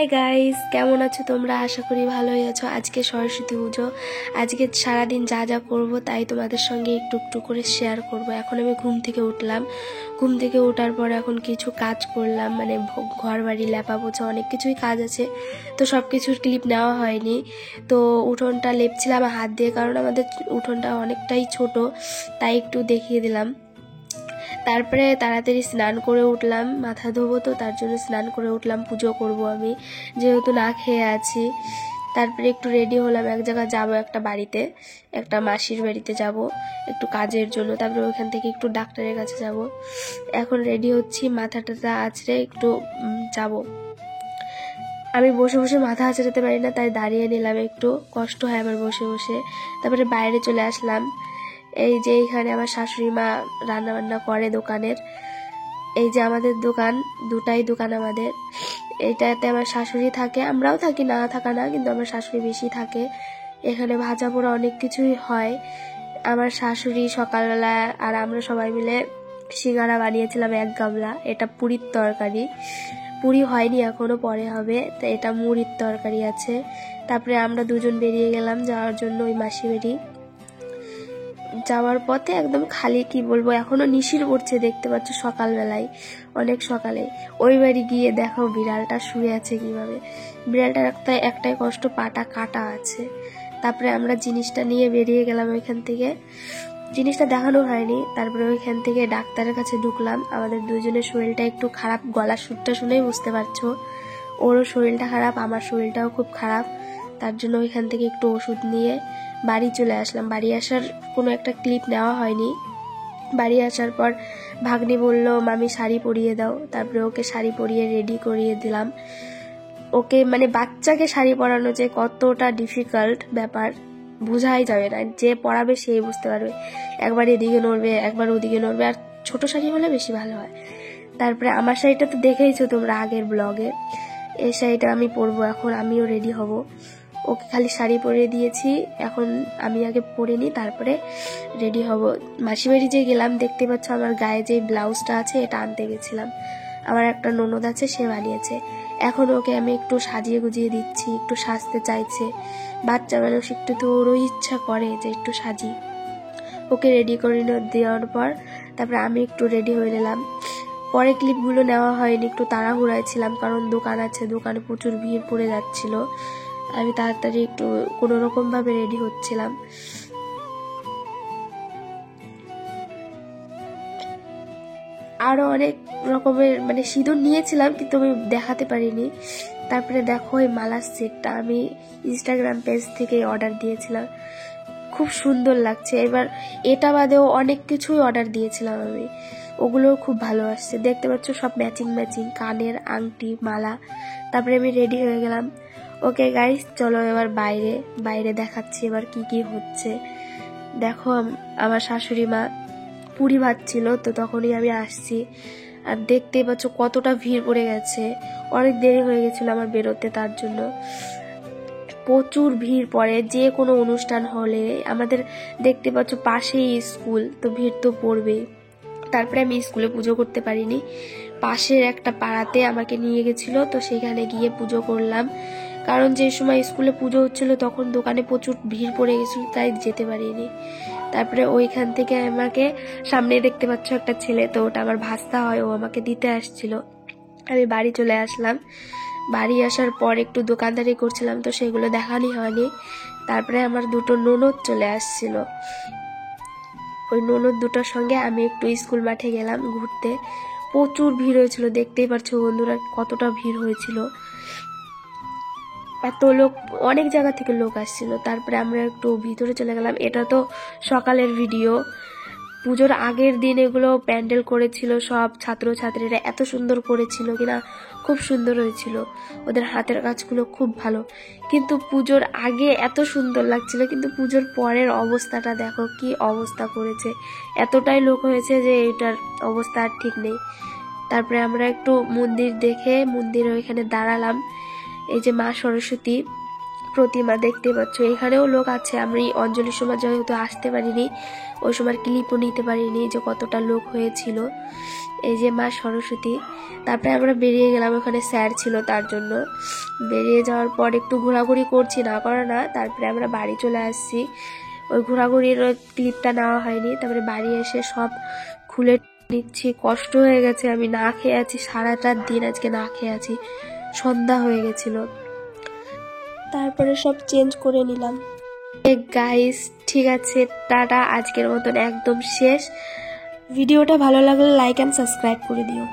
Hi guys, কেমন আছো তোমরা? আশা করি ভালোই আছো। আজকে সরস্বতী পুজো। আজকে সারাদিন যা যা করবো তাই তোমাদের সঙ্গে একটু একটু করে শেয়ার করব। এখন আমি ঘুম থেকে উঠলাম। ঘুম থেকে ওঠার পর এখন কিছু কাজ করলাম, মানে ঘর বাড়ি লেপা পোছা অনেক কিছুই কাজ আছে, তো সব কিছুর ক্লিপ নেওয়া হয়নি। তো উঠোনটা লেপছিলাম হাত দিয়ে, কারণ আমাদের উঠোনটা অনেকটাই ছোট, তাই একটু দেখিয়ে দিলাম। তারপরে তাড়াতাড়ি স্নান করে উঠলাম, মাথা ধোবো তো তার জন্য স্নান করে উঠলাম, পুজো করব আমি যেহেতু না খেয়ে আছি। তারপরে একটু রেডি হলাম, এক জায়গায় যাব, একটা বাড়িতে, একটা মাসির বাড়িতে যাব একটু কাজের জন্য। তারপরে ওইখান থেকে একটু ডাক্তারের কাছে যাব। এখন রেডি হচ্ছি, মাথা টাথা আঁচড়ে একটু যাব। আমি বসে বসে মাথা আঁচড়াতে পারি না, তাই দাঁড়িয়ে নিলাম, একটু কষ্ট হয় আমার বসে বসে। তারপরে বাইরে চলে আসলাম। এই যে এইখানে আমার শাশুড়ি মা রান্না বান্না করে দোকানের। এই যে আমাদের দোকান, দুটাই দোকান আমাদের। এইটাতে আমার শাশুড়ি থাকে, আমরাও থাকি, না থাকা না, কিন্তু আমার শাশুড়ি বেশি থাকে। এখানে ভাজা পোড়া অনেক কিছুই হয়। আমার শাশুড়ি সকালবেলা আর আমরা সবাই মিলে সিঙ্গারা বানিয়েছিলাম 1 গামলা। এটা পুরীর তরকারি, পুরি হয়নি এখনো, পরে হবে। তো এটা মুড়ির তরকারি আছে। তারপরে আমরা দুজন বেরিয়ে গেলাম যাওয়ার জন্য ওই মাসি বাড়ি। যাওয়ার পথে একদম খালি, কি বলবো, এখনো নিশির পড়ছে, দেখতে পাচ্ছ সকালবেলায়, অনেক সকালে। ওই বাড়ি গিয়ে দেখো বিড়ালটা শুয়ে আছে কিভাবে। বিড়ালটার একটাই কষ্ট, পাটা কাটা আছে। তারপরে আমরা জিনিসটা নিয়ে বেরিয়ে গেলাম ওইখান থেকে, জিনিসটা দেখানো হয়নি। তারপরে ওইখান থেকে ডাক্তারের কাছে ঢুকলাম। আমাদের দুজনের শরীরটা একটু খারাপ, গলার সুরটা শুনেই বুঝতে পারছো। ওরও শরীরটা খারাপ, আমার শরীরটাও খুব খারাপ। তার জন্য ওইখান থেকে একটু ওষুধ নিয়ে বাড়ি চলে আসলাম। বাড়ি আসার কোনো একটা ক্লিপ নেওয়া হয়নি। বাড়ি আসার পর ভাগ্নি বলল, মামি শাড়ি পরিয়ে দাও। তারপরে ওকে শাড়ি পরিয়ে রেডি করিয়ে দিলাম। ওকে মানে বাচ্চাকে শাড়ি পরানো যে কতটা ডিফিকাল্ট ব্যাপার বোঝাই যাবে না, যে পরাবে সেই বুঝতে পারবে। একবার এদিকে নড়বে, একবার ওদিকে নড়বে, আর ছোট শাড়ি হলে বেশি ভালো হয়। তারপরে আমার শাড়িটা তো দেখেইছো তোমরা আগের ব্লগে, এই শাড়িটা আমি পরবো। এখন আমিও রেডি হব। ওকে খালি শাড়ি পরিয়ে দিয়েছি, এখন আমি আগে পরে নিই, তারপরে রেডি হব। মাসি বাড়ি যে গেলাম, দেখতে পাচ্ছ আমার গায়ে যে ব্লাউজটা আছে এটা আনতে গেছিলাম। আমার একটা ননদ আছে, সে বানিয়েছে। এখন ওকে আমি একটু সাজিয়ে গুজিয়ে দিচ্ছি, একটু সাজতে চাইছে। বাচ্চা মানুষ একটু তো ওরও ইচ্ছা করে যে একটু সাজি। ওকে রেডি করে দেওয়ার পর তারপরে আমি একটু রেডি হয়ে নিলাম। পরে ক্লিপগুলো নেওয়া হয়নি, একটু তাড়াহুড়ায় ছিলাম, কারণ দোকান আছে, দোকানে প্রচুর ভিড় পড়ে যাচ্ছিল। আমি তাড়াতাড়ি একটু কোনো রকম ভাবে রেডি হচ্ছিলাম। আরো অনেক রকমের মানে সিঁদুর নিয়েছিলাম, কিন্তু আমি দেখাতে পারিনি। তারপরে দেখো এই মালার সেটটা আমি ইনস্টাগ্রাম পেজ থেকে অর্ডার দিয়েছিলাম, খুব সুন্দর লাগছে। এবার এটা বাদেও অনেক কিছুই অর্ডার দিয়েছিলাম আমি, ওগুলোও খুব ভালো আসছে। দেখতে পাচ্ছ সব ম্যাচিং ম্যাচিং, কানের আংটি, মালা। তারপরে আমি রেডি হয়ে গেলাম। ওকে গাইস, চলো এবার বাইরে বাইরে দেখাচ্ছি এবার কি কি হচ্ছে। দেখো আমার শাশুড়ি মা পুরি ভাজছিল, তো তখনই আমি আসছি। আর দেখতেই পাচ্ছ কতটা ভিড় পড়ে গেছে, অনেক দেরি হয়ে গেছিল আমার বেরোতে, তার জন্য প্রচুর ভিড় পড়ে যে কোনো অনুষ্ঠান হলে। আমাদের দেখতে পাচ্ছ পাশেই স্কুল, তো ভিড় তো পড়বেই। তারপরে আমি স্কুলে পুজো করতে পারিনি, পাশের একটা পাড়াতে আমাকে নিয়ে গেছিল, তো সেখানে গিয়ে পুজো করলাম। কারণ যে সময় স্কুলে পুজো হচ্ছিল তখন দোকানে প্রচুর ভিড় পড়ে গেছিল, তাই যেতে পারিনি। তারপরে ওইখান থেকে আমাকে সামনে দেখতে পাচ্ছ একটা ছেলে, তো ওটা আমার ভাস্তা হয়, ও আমাকে দিতে আসছিল। আমি বাড়ি চলে আসলাম। বাড়ি আসার পর একটু দোকানদারি করছিলাম, তো সেগুলো দেখানি হয়নি। তারপরে আমার দুটো ননদ চলে আসছিল, ওই ননদ দুটোর সঙ্গে আমি একটু স্কুল মাঠে গেলাম ঘুরতে। প্রচুর ভিড় হয়েছিল, দেখতেই পাচ্ছ বন্ধুরা কতটা ভিড় হয়েছিল, এত লোক, অনেক জায়গা থেকে লোক আসছিল। তারপরে আমরা একটু ভিতরে চলে গেলাম। এটা তো সকালের ভিডিও, পুজোর আগের দিন এগুলো প্যান্ডেল করেছিল সব ছাত্রছাত্রীরা, এত সুন্দর করেছিল কিনা, খুব সুন্দর হয়েছিল, ওদের হাতের কাজগুলো খুব ভালো। কিন্তু পুজোর আগে এত সুন্দর লাগছিল, কিন্তু পুজোর পরের অবস্থাটা দেখো কি অবস্থা করেছে, এতটাই লোক হয়েছে যে এটার অবস্থা আর ঠিক নেই। তারপরে আমরা একটু মন্দির দেখে মন্দিরে ওইখানে দাঁড়ালাম। এই যে মা সরস্বতী প্রতিমা দেখতে পাচ্ছ। এখানেও লোক আছে, আমি অঞ্জলির সময় যেহেতু আসতে পারিনি, ওই সময় ক্লিপও নিতে পারিনি যে কতটা লোক হয়েছিল। এই যে মা সরস্বতী। তারপরে আমরা বেরিয়ে গেলাম, ওখানে স্যার ছিল তার জন্য। বেরিয়ে যাওয়ার পর একটু ঘোরাঘুরি করছি, না করে না, তারপরে আমরা বাড়ি চলে আসছি। ওই ঘোরাঘুরির ক্লিপটা নেওয়া হয়নি। তারপরে বাড়ি এসে সব খুলে নিচ্ছি। কষ্ট হয়ে গেছে, আমি না খেয়ে আছি সারাটা দিন, আজকে না খেয়ে আছি, সন্ধ্যা হয়ে গেছিল। তারপরে সব চেঞ্জ করে নিলাম। গাইস ঠিক আছে, টাটা, আজকের মতন একদম শেষ। ভিডিওটা ভালো লাগলে লাইক অ্যান্ড সাবস্ক্রাইব করে দিও।